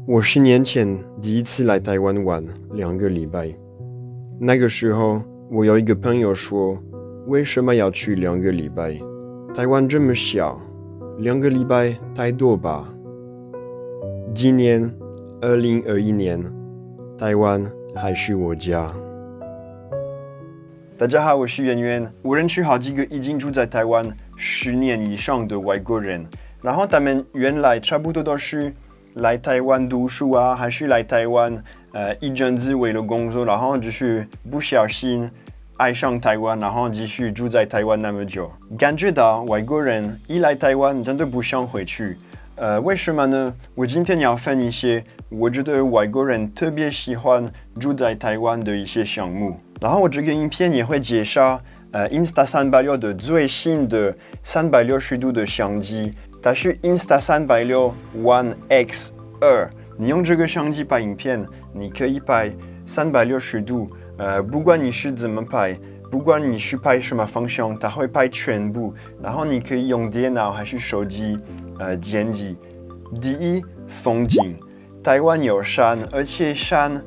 我10年前第一次来台湾玩2个礼拜，那个时候我有一个朋友说，为什么要去2个礼拜？台湾这么小，2个礼拜太多吧？今年2021年，台湾还是我家。大家好，我是圆圆。我认识好几个已经住在台湾10年以上的外国人，然后他们原来差不多都是来台湾读书啊，还是来台湾一阵子为了工作，然后就是不小心爱上台湾，然后继续住在台湾那么久。感觉到外国人一来台湾真的不想回去。为什么呢？我今天要分一些我觉得外国人特别喜欢住在台湾的一些项目。然后我这个影片也会介绍Insta360的最新的360度的相机，它是 Insta360 One X2。你用这个相机拍影片，你可以拍360度，不管你是怎么拍，不管你是拍什么方向，它会拍全部。然后你可以用电脑还是手机剪辑。第一，风景，台湾有山，而且山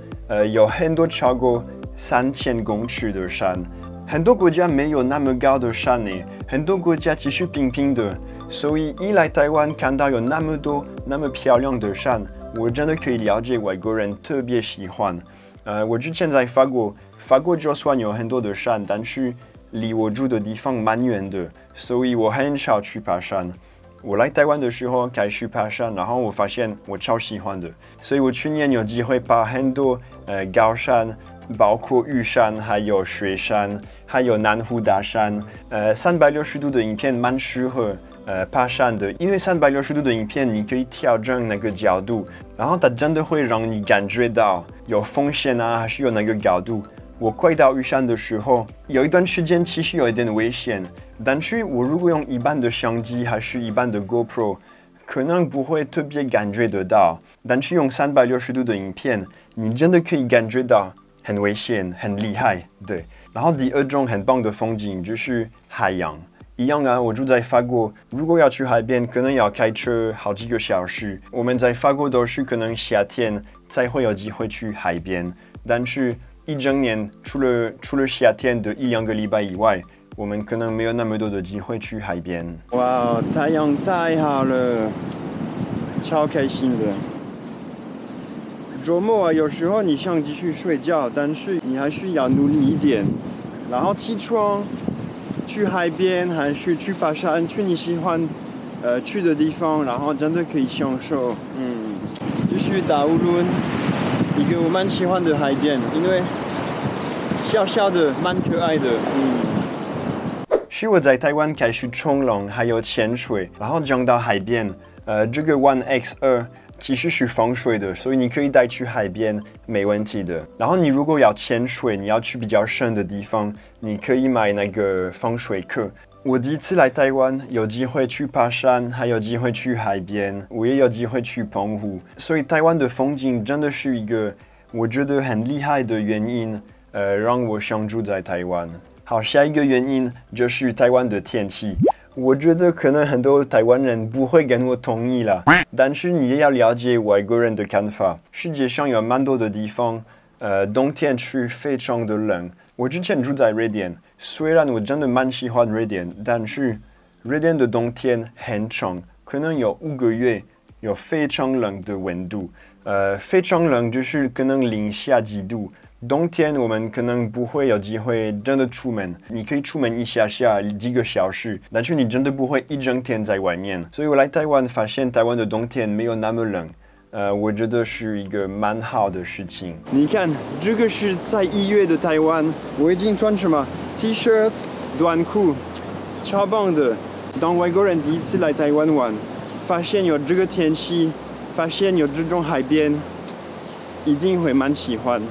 有很多超过3000公尺的山。很多国家没有那么高的山呢，很多国家其实平平的。所以一来台湾看到有那么多那么漂亮的山，我真的可以了解外国人特别喜欢。我之前在法国就算有很多的山，但是离我住的地方蛮远的，所以我很少去爬山。我来台湾的时候开始爬山，然后我发现我超喜欢的，所以我去年有机会爬很多高山，包括玉山，还有雪山，还有南湖大山。360度的影片蛮适合爬山的，因为360度的影片你可以调整那个角度，然后它真的会让你感觉到有风险啊，还是有那个高度。我快到玉山的时候，有一段时间其实有一点危险，但是我如果用一般的相机还是一般的 GoPro， 可能不会特别感觉得到。但是用360度的影片，你真的可以感觉到很危险，很厉害。对，然后第二种很棒的风景就是海洋。一样啊，我住在法国，如果要去海边，可能要开车好几个小时。我们在法国都是可能夏天才会有机会去海边，但是一整年除了夏天的1-2个礼拜以外，我们可能没有那么多的机会去海边。哇，太阳太好了，超开心的。周末啊，有时候你想继续睡觉，但是你还是要努力一点，然后起床去海边，还是去爬山，去你喜欢去的地方，然后真的可以享受。就是大乌伦，一个我蛮喜欢的海边，因为小小的，蛮可爱的。是我在台湾开始冲浪，还有潜水，然后讲到海边，这个 One X2。其实是防水的，所以你可以带去海边，没问题的。然后你如果要潜水，你要去比较深的地方，你可以买那个防水壳。我第一次来台湾，有机会去爬山，还有机会去海边，我也有机会去澎湖。所以台湾的风景真的是一个我觉得很厉害的原因，让我想住在台湾。好，下一个原因就是台湾的天气。我觉得可能很多台湾人不会跟我同意啦，但是你也要了解外国人的看法。世界上有蛮多的地方，冬天是非常的冷。我之前住在瑞典，虽然我真的蛮喜欢瑞典，但是瑞典的冬天很长，可能有5个月有非常冷的温度。非常冷就是可能零下几度。冬天我们可能不会有机会真的出门，你可以出门一下几个小时，但是你真的不会一整天在外面。所以我来台湾发现台湾的冬天没有那么冷，我觉得是一个蛮好的事情。你看，这个是在1月的台湾，我已经穿什么 T-shirt 短裤，超棒的。当外国人第一次来台湾玩，发现有这个天气，发现有这种海边，一定会蛮喜欢。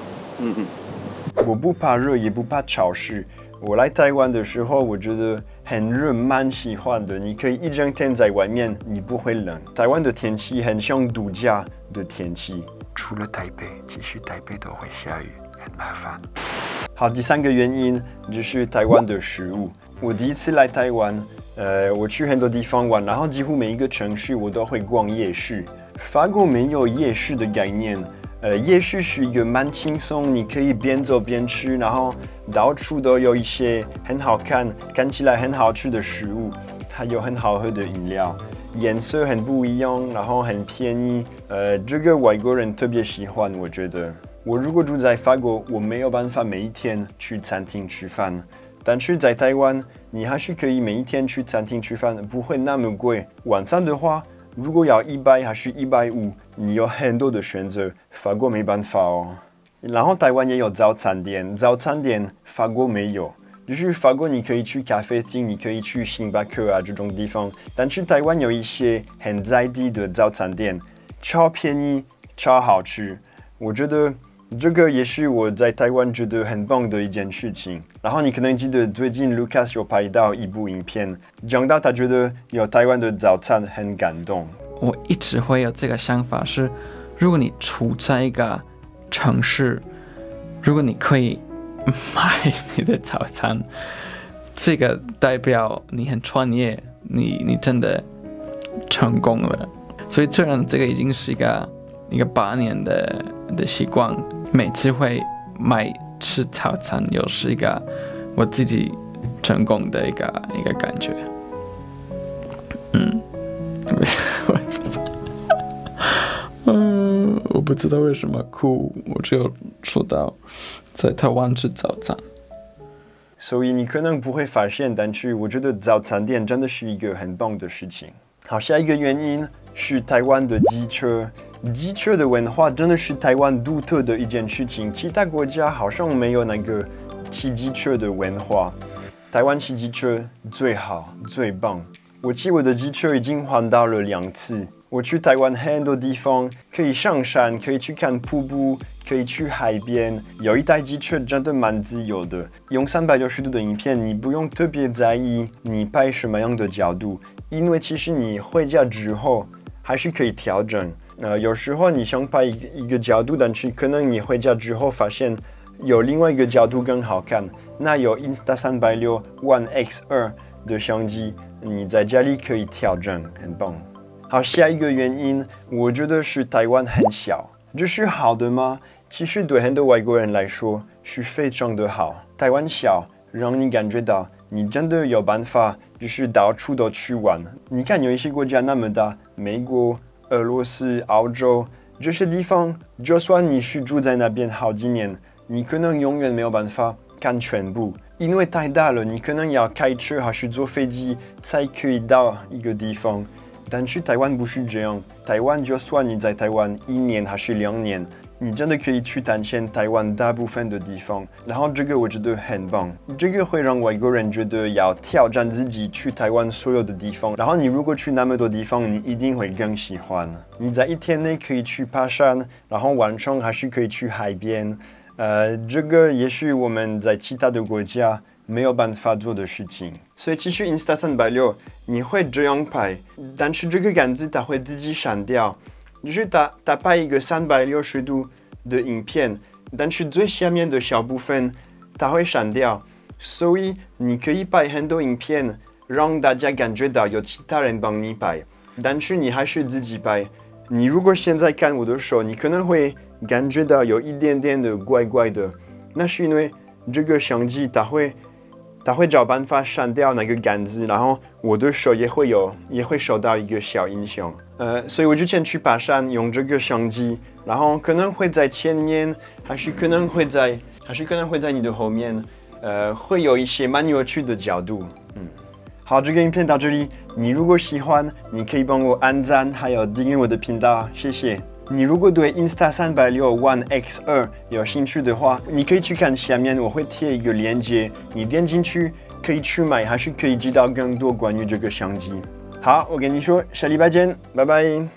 我不怕热，也不怕潮湿。我来台湾的时候，我觉得很热，蛮喜欢的。你可以一整天在外面，你不会冷。台湾的天气很像度假的天气，除了台北，其实台北都会下雨，很麻烦。好，第3个原因就是台湾的食物。我第一次来台湾，我去很多地方玩，然后几乎每一个城市我都会逛夜市。法国没有夜市的概念。夜市是一个蛮轻松，你可以边走边吃，然后到处都有一些很好看、看起来很好吃的食物，还有很好喝的饮料，颜色很不一样，然后很便宜。这个外国人特别喜欢，我觉得。我如果住在法国，我没有办法每一天去餐厅吃饭，但是在台湾，你还是可以每一天去餐厅吃饭，不会那么贵。晚餐的话，如果要100还是150，你有很多的选择，法国没办法哦。然后台湾也有早餐店，早餐店法国没有，就是法国你可以去咖啡厅，你可以去星巴克啊这种地方，但是台湾有一些很在地的早餐店，超便宜，超好吃。我觉得这个也是我在台湾觉得很棒的一件事情。然后你可能记得最近 Lucas 有拍到一部影片，讲到他觉得有台湾的早餐很感动。我一直会有这个想法是，如果你处在一个城市，如果你可以买你的早餐，这个代表你很专业，你真的成功了。所以虽然这个已经是一个8年的习惯，每次会买吃早餐，又是一个我自己成功的一个感觉。我不知道为什么哭，我只有说到在台湾吃早餐。所以你可能不会发现，但是我觉得早餐店真的是一个很棒的事情。好，下一个原因是台湾的机车。机车的文化真的是台湾独特的一件事情，其他国家好像没有那个骑机车的文化。台湾骑机车最好最棒。我骑我的机车已经环岛了2次。我去台湾很多地方，可以上山，可以去看瀑布，可以去海边。有一台机车真的蛮自由的，用360度的影片，你不用特别在意你拍什么样的角度，因为其实你回家之后还是可以调整。有时候你想拍一个角度，但是可能你回家之后发现有另外一个角度更好看。那有 Insta360 One X2 的相机，你在家里可以调整，很棒。好，下一个原因，我觉得是台湾很小。这是好的吗？其实对很多外国人来说是非常的好。台湾小，让你感觉到你真的有办法，就是到处都去玩。你看有一些国家那么大，美国、俄罗斯、澳洲这些地方，就算你是住在那边好几年，你可能永远没有办法看全部，因为太大了，你可能要开车还是坐飞机才可以到一个地方。但是台湾不是这样，台湾就算你在台湾1年还是2年，你真的可以去探险台湾大部分的地方。然后这个我觉得很棒，这个会让外国人觉得要挑战自己去台湾所有的地方。然后你如果去那么多地方，你一定会更喜欢。你在1天内可以去爬山，然后晚上还是可以去海边。这个也是我们在其他的国家没有办法做的事情。所以其实 Insta360你会这样拍，但是这个杆子它会自己删掉，就是它拍一个360度的影片，但是最下面的小部分它会删掉，所以你可以拍很多影片，让大家感觉到有其他人帮你拍，但是你还是自己拍。你如果现在看我的手，你可能会感觉到有一点点的怪怪的，那是因为这个相机它会找办法删掉那个杆子，然后我的手也会受到一个小影响。所以我之前去爬山用这个相机，然后可能会在前面，还是可能会在你的后面，会有一些蛮有趣的角度。好，这个影片到这里，你如果喜欢，你可以帮我按赞，还有订阅我的频道，谢谢。你如果对 Insta360 One X2 有兴趣的话，你可以去看下面，我会贴一个链接，你点进去可以去买，还是可以知道更多关于这个相机。好，我跟你说，下礼拜见，拜拜。